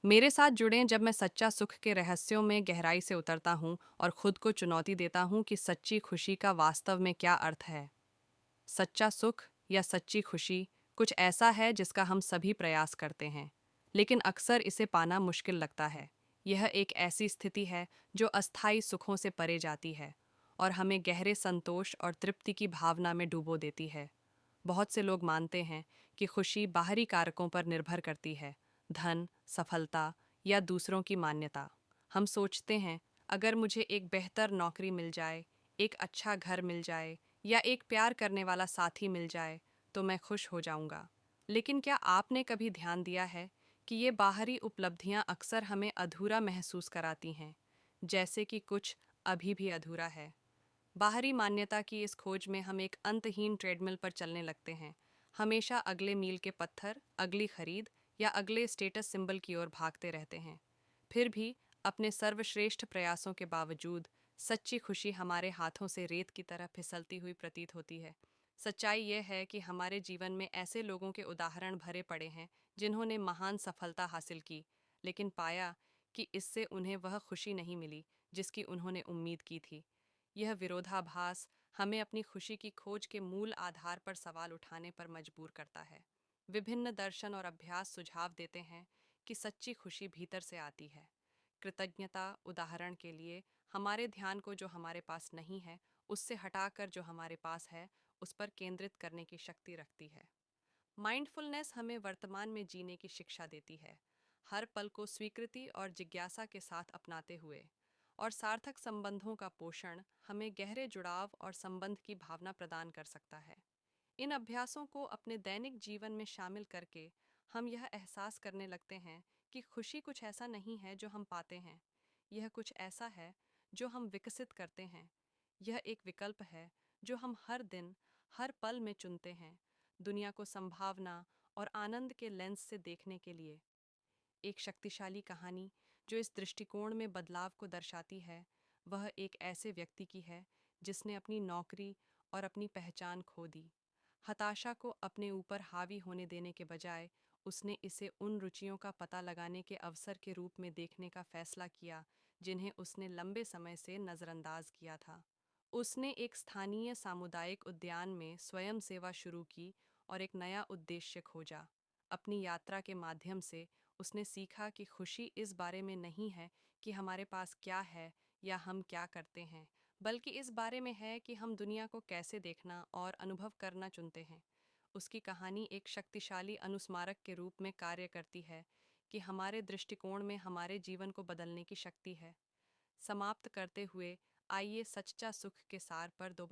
मेरे साथ जुड़ें जब मैं सच्चा सुख के रहस्यों में गहराई से उतरता हूँ और खुद को चुनौती देता हूँ कि सच्ची खुशी का वास्तव में क्या अर्थ है। सच्चा सुख या सच्ची खुशी कुछ ऐसा है जिसका हम सभी प्रयास करते हैं, लेकिन अक्सर इसे पाना मुश्किल लगता है। यह एक ऐसी स्थिति है जो अस्थायी सुखों से परे जाती है और हमें गहरे संतोष और तृप्ति की भावना में डुबो देती है। बहुत से लोग मानते हैं कि खुशी बाहरी कारकों पर निर्भर करती है, धन, सफलता या दूसरों की मान्यता। हम सोचते हैं, अगर मुझे एक बेहतर नौकरी मिल जाए, एक अच्छा घर मिल जाए या एक प्यार करने वाला साथी मिल जाए, तो मैं खुश हो जाऊंगा। लेकिन क्या आपने कभी ध्यान दिया है कि ये बाहरी उपलब्धियां अक्सर हमें अधूरा महसूस कराती हैं, जैसे कि कुछ अभी भी अधूरा है। बाहरी मान्यता की इस खोज में हम एक अंतहीन ट्रेडमिल पर चलने लगते हैं, हमेशा अगले मील के पत्थर, अगली खरीद या अगले स्टेटस सिंबल की ओर भागते रहते हैं। फिर भी अपने सर्वश्रेष्ठ प्रयासों के बावजूद सच्ची खुशी हमारे हाथों से रेत की तरह फिसलती हुई प्रतीत होती है। सच्चाई यह है कि हमारे जीवन में ऐसे लोगों के उदाहरण भरे पड़े हैं जिन्होंने महान सफलता हासिल की, लेकिन पाया कि इससे उन्हें वह खुशी नहीं मिली जिसकी उन्होंने उम्मीद की थी। यह विरोधाभास हमें अपनी खुशी की खोज के मूल आधार पर सवाल उठाने पर मजबूर करता है। विभिन्न दर्शन और अभ्यास सुझाव देते हैं कि सच्ची खुशी भीतर से आती है। कृतज्ञता, उदाहरण के लिए, हमारे ध्यान को जो हमारे पास नहीं है उससे हटाकर जो हमारे पास है उस पर केंद्रित करने की शक्ति रखती है। माइंडफुलनेस हमें वर्तमान में जीने की शिक्षा देती है, हर पल को स्वीकृति और जिज्ञासा के साथ अपनाते हुए। और सार्थक संबंधों का पोषण हमें गहरे जुड़ाव और संबंध की भावना प्रदान कर सकता है। इन अभ्यासों को अपने दैनिक जीवन में शामिल करके हम यह एहसास करने लगते हैं कि खुशी कुछ ऐसा नहीं है जो हम पाते हैं, यह कुछ ऐसा है जो हम विकसित करते हैं। यह एक विकल्प है जो हम हर दिन, हर पल में चुनते हैं, दुनिया को संभावना और आनंद के लेंस से देखने के लिए। एक शक्तिशाली कहानी जो इस दृष्टिकोण में बदलाव को दर्शाती है, वह एक ऐसे व्यक्ति की है जिसने अपनी नौकरी और अपनी पहचान खो दी। हताशा को अपने ऊपर हावी होने देने के बजाय उसने इसे उन रुचियों का पता लगाने के अवसर के रूप में देखने का फैसला किया जिन्हें उसने लंबे समय से नज़रअंदाज किया था। उसने एक स्थानीय सामुदायिक उद्यान में स्वयं सेवा शुरू की और एक नया उद्देश्य खोजा। अपनी यात्रा के माध्यम से उसने सीखा कि खुशी इस बारे में नहीं है कि हमारे पास क्या है या हम क्या करते हैं, बल्कि इस बारे में है कि हम दुनिया को कैसे देखना और अनुभव करना चुनते हैं। उसकी कहानी एक शक्तिशाली अनुस्मारक के रूप में कार्य करती है कि हमारे दृष्टिकोण में हमारे जीवन को बदलने की शक्ति है। समाप्त करते हुए, आइए सच्चा सुख के सार पर दोबारा